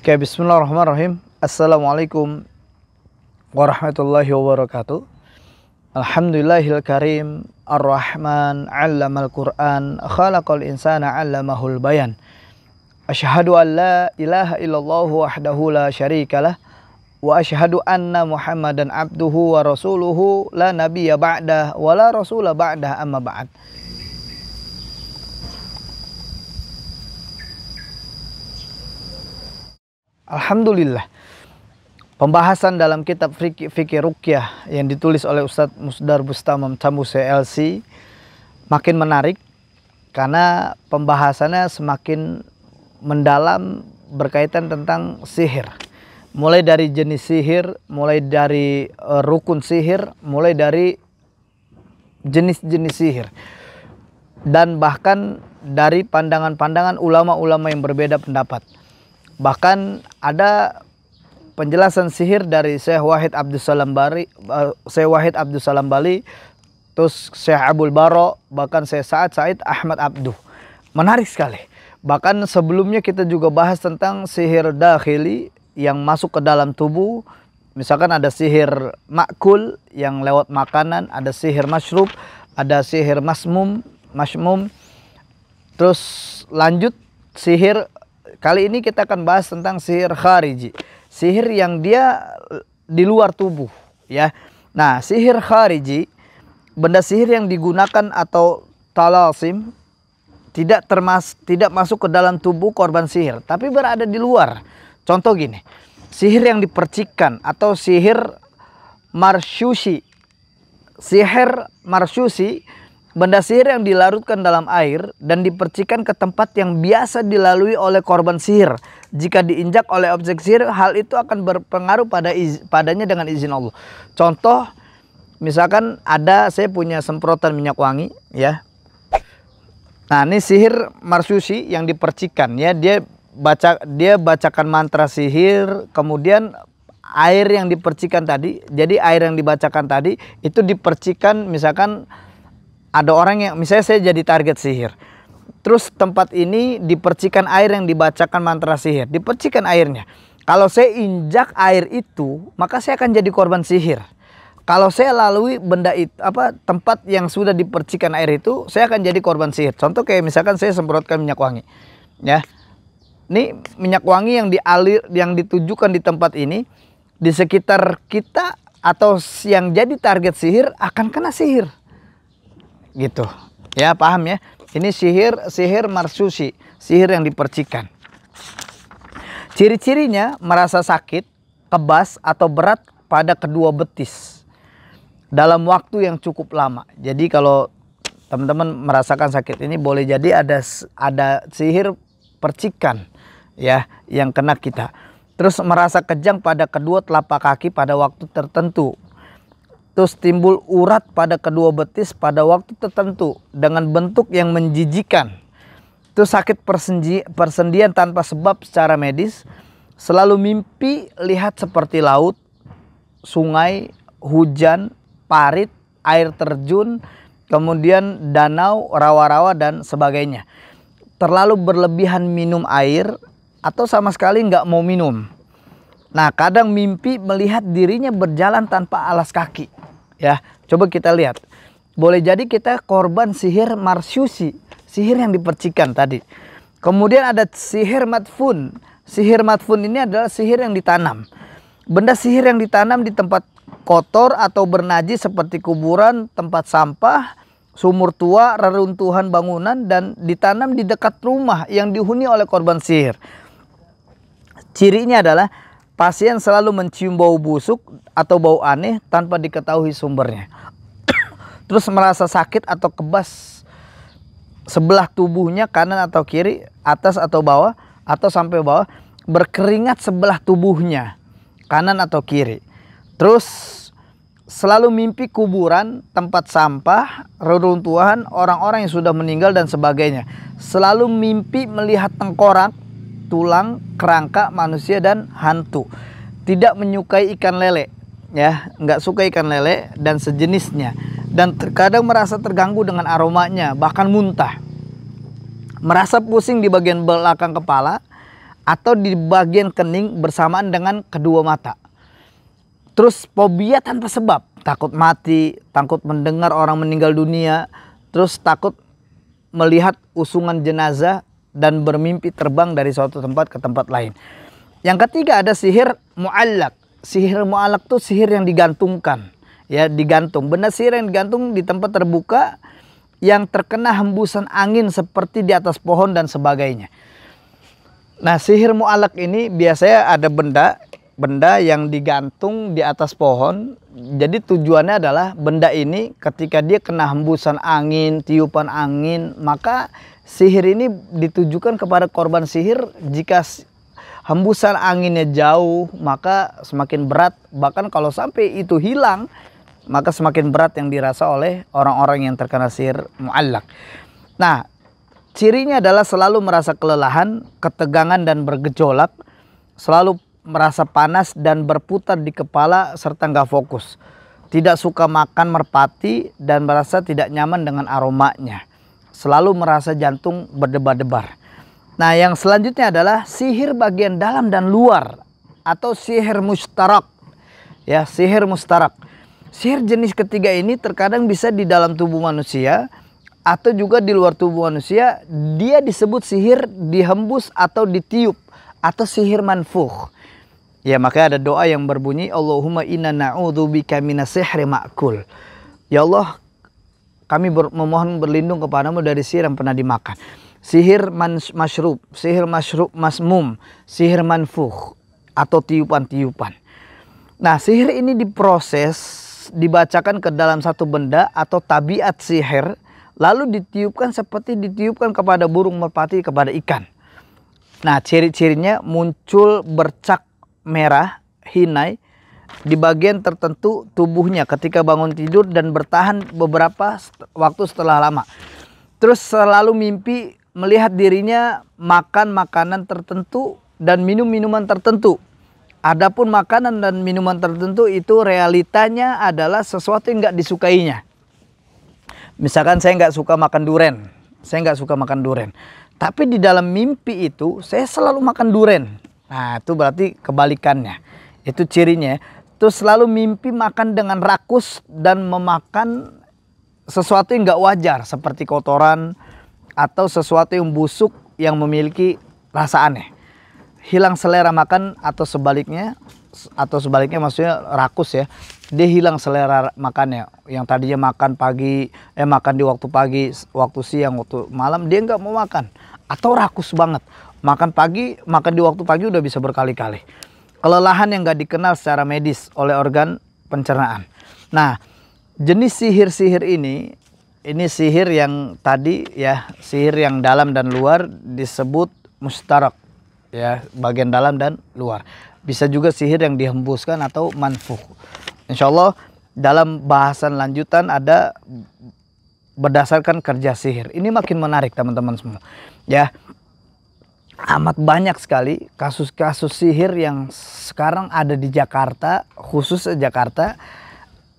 Oke, bismillahirrahmanirrahim. Assalamualaikum warahmatullahi wabarakatuh. Alhamdulillahil karim, ar-Rahman, 'allamal Qur'an, khalaqal insana 'allamahul bayan. Asyhadu an la ilaha illallah wahdahu la syarikalah wa asyhadu anna Muhammadan abduhu wa rasuluhu la nabiyya ba'dah wa la rasula ba'dah amma ba'd. Alhamdulillah, pembahasan dalam kitab Fikih Ruqyah yang ditulis oleh Ustadz Musdar Bustamam Tambu CLC makin menarik karena pembahasannya semakin mendalam berkaitan tentang sihir. Mulai dari jenis sihir, mulai dari rukun sihir, mulai dari jenis-jenis sihir. Dan bahkan dari pandangan-pandangan ulama-ulama yang berbeda pendapat. Bahkan ada penjelasan sihir dari Syekh Wahid Abdussalam Bali, terus Syekh Abdul Baro, bahkan Syekh Said Ahmad Abduh. Menarik sekali. Bahkan sebelumnya kita juga bahas tentang sihir dakhili yang masuk ke dalam tubuh. Misalkan ada sihir makul yang lewat makanan, ada sihir masyrub, ada sihir masmum. Terus lanjut sihir. Kali ini kita akan bahas tentang sihir khariji, sihir yang dia di luar tubuh, ya. Nah, sihir khariji, benda sihir yang digunakan atau talasim tidak masuk ke dalam tubuh korban sihir, tapi berada di luar. Contoh gini, sihir yang dipercikkan atau sihir marsyusi. Sihir marsyusi, benda sihir yang dilarutkan dalam air dan dipercikan ke tempat yang biasa dilalui oleh korban sihir. Jika diinjak oleh objek sihir, hal itu akan berpengaruh padanya dengan izin Allah. Contoh, misalkan saya punya semprotan minyak wangi, ya. Nah, ini sihir marsyusi yang dipercikan, ya. Dia bacakan mantra sihir, kemudian air yang dipercikan tadi, jadi air yang dibacakan tadi itu dipercikan, misalkan ada orang yang, misalnya saya jadi target sihir, terus tempat ini dipercikan air yang dibacakan mantra sihir, dipercikan airnya. Kalau saya injak air itu, maka saya akan jadi korban sihir. Kalau saya lalui tempat yang sudah dipercikan air itu, saya akan jadi korban sihir. Contoh kayak misalkan saya semprotkan minyak wangi, ya. Ini minyak wangi yang ditujukan di tempat ini, di sekitar kita atau yang jadi target sihir akan kena sihir. Gitu, ya, paham ya? Ini sihir marsyusi, sihir yang dipercikan. Ciri-cirinya merasa sakit, kebas atau berat pada kedua betis dalam waktu yang cukup lama. Jadi kalau teman-teman merasakan sakit ini, boleh jadi ada sihir percikan, ya, yang kena kita. Terus merasa kejang pada kedua telapak kaki pada waktu tertentu. Terus timbul urat pada kedua betis pada waktu tertentu dengan bentuk yang menjijikan. Terus sakit persendian tanpa sebab secara medis. Selalu mimpi lihat seperti laut, sungai, hujan, parit, air terjun, kemudian danau, rawa-rawa dan sebagainya. Terlalu berlebihan minum air atau sama sekali nggak mau minum. Nah, kadang mimpi melihat dirinya berjalan tanpa alas kaki. Ya, coba kita lihat. Boleh jadi kita korban sihir marsyusi, sihir yang dipercikan tadi. Kemudian ada sihir madfun. Sihir madfun ini adalah sihir yang ditanam. Benda sihir yang ditanam di tempat kotor atau bernajis seperti kuburan, tempat sampah, sumur tua, reruntuhan bangunan, dan ditanam di dekat rumah yang dihuni oleh korban sihir. Cirinya adalah pasien selalu mencium bau busuk atau bau aneh tanpa diketahui sumbernya. Terus merasa sakit atau kebas sebelah tubuhnya, kanan atau kiri, atas atau bawah, atau sampai bawah. Berkeringat sebelah tubuhnya, kanan atau kiri. Terus selalu mimpi kuburan, tempat sampah, reruntuhan, orang-orang yang sudah meninggal dan sebagainya. Selalu mimpi melihat tengkorak, tulang, kerangka manusia dan hantu. Tidak menyukai ikan lele, ya, nggak suka ikan lele dan sejenisnya. Dan terkadang merasa terganggu dengan aromanya, bahkan muntah. Merasa pusing di bagian belakang kepala, atau di bagian kening bersamaan dengan kedua mata. Terus fobia tanpa sebab, takut mati, takut mendengar orang meninggal dunia, terus takut melihat usungan jenazah dan bermimpi terbang dari suatu tempat ke tempat lain. Yang ketiga ada sihir mu'allaq. Sihir mu'allaq itu sihir yang digantungkan, ya, digantung. Benda sihir yang digantung di tempat terbuka yang terkena hembusan angin seperti di atas pohon dan sebagainya. Nah, sihir mu'allaq ini biasanya ada benda yang digantung di atas pohon. Jadi tujuannya adalah benda ini ketika dia kena hembusan angin, tiupan angin, maka sihir ini ditujukan kepada korban sihir. Jika hembusan anginnya jauh, maka semakin berat. Bahkan kalau sampai itu hilang, maka semakin berat yang dirasa oleh orang-orang yang terkena sihir mu'allaq. Nah, cirinya adalah selalu merasa kelelahan, ketegangan dan bergejolak, selalu merasa panas dan berputar di kepala serta nggak fokus. Tidak suka makan merpati dan merasa tidak nyaman dengan aromanya. Selalu merasa jantung berdebar-debar. Nah, yang selanjutnya adalah sihir bagian dalam dan luar atau sihir mustarak. Ya, sihir mustarak. Sihir jenis ketiga ini terkadang bisa di dalam tubuh manusia atau juga di luar tubuh manusia. Dia disebut sihir dihembus atau ditiup atau sihir manfukh. Ya, maka ada doa yang berbunyi Allahumma inna na'udzubika minas sihri ma'kul. Ya Allah, kami memohon berlindung kepadamu dari sihir yang pernah dimakan. Sihir masyrub, sihir masmum, sihir manfukh atau tiupan-tiupan. Nah, sihir ini diproses, dibacakan ke dalam satu benda atau tabiat sihir, lalu ditiupkan seperti ditiupkan kepada burung merpati, kepada ikan. Nah, ciri-cirinya muncul bercak merah, hinai di bagian tertentu tubuhnya ketika bangun tidur dan bertahan beberapa waktu setelah lama. Terus selalu mimpi melihat dirinya makan makanan tertentu dan minum minuman tertentu. Adapun makanan dan minuman tertentu itu realitanya adalah sesuatu yang nggak disukainya. Misalkan saya nggak suka makan durian, tapi di dalam mimpi itu saya selalu makan durian. Nah, itu berarti kebalikannya. Itu cirinya. Terus selalu mimpi makan dengan rakus dan memakan sesuatu yang nggak wajar seperti kotoran atau sesuatu yang busuk yang memiliki rasa aneh. Hilang selera makan atau sebaliknya maksudnya rakus ya. Dia hilang selera makannya. Yang tadinya makan makan di waktu pagi, waktu siang, waktu malam dia nggak mau makan. Atau rakus banget. Makan di waktu pagi udah bisa berkali-kali. Kelelahan yang nggak dikenal secara medis oleh organ pencernaan. Nah, jenis sihir-sihir ini sihir yang tadi ya, sihir yang dalam dan luar disebut mustarak ya, bagian dalam dan luar. Bisa juga sihir yang dihembuskan atau manfukh. Insya Allah dalam bahasan lanjutan ada berdasarkan kerja sihir. Ini makin menarik teman-teman semua ya. Amat banyak sekali kasus-kasus sihir yang sekarang ada di Jakarta, khusus Jakarta,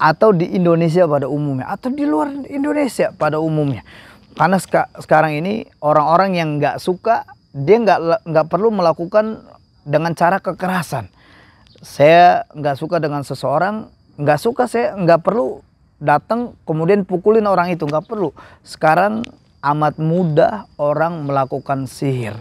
atau di Indonesia pada umumnya, atau di luar Indonesia pada umumnya. Karena sekarang ini orang-orang yang nggak suka, dia nggak perlu melakukan dengan cara kekerasan. Saya nggak suka dengan seseorang, saya nggak perlu datang kemudian pukulin orang itu, nggak perlu. Sekarang amat mudah orang melakukan sihir.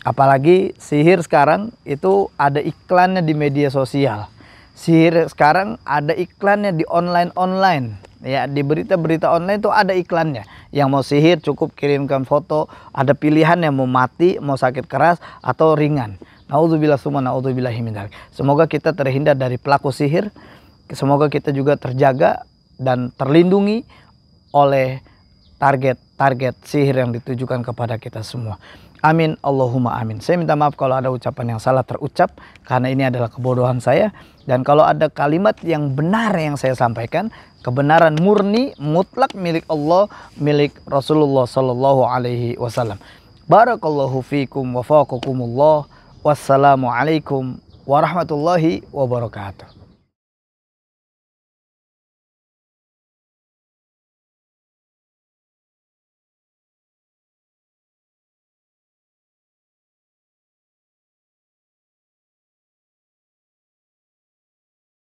Apalagi sihir sekarang itu ada iklannya di media sosial. Sihir sekarang ada iklannya di online. Ya, di berita-berita online itu ada iklannya. Yang mau sihir cukup kirimkan foto. Ada pilihan yang mau mati, mau sakit keras, atau ringan. Naudzubillah summa naudzubillahi min dzalik. Semoga kita terhindar dari pelaku sihir. Semoga kita juga terjaga dan terlindungi oleh target sihir yang ditujukan kepada kita semua. Amin, Allahumma amin. Saya minta maaf kalau ada ucapan yang salah terucap, karena ini adalah kebodohan saya. Dan kalau ada kalimat yang benar yang saya sampaikan, kebenaran murni, mutlak milik Allah, milik Rasulullah Sallallahu Alaihi Wasallam. Barakallahu fikum wa faqakumullah. Wassalamualaikum warahmatullahi wabarakatuh.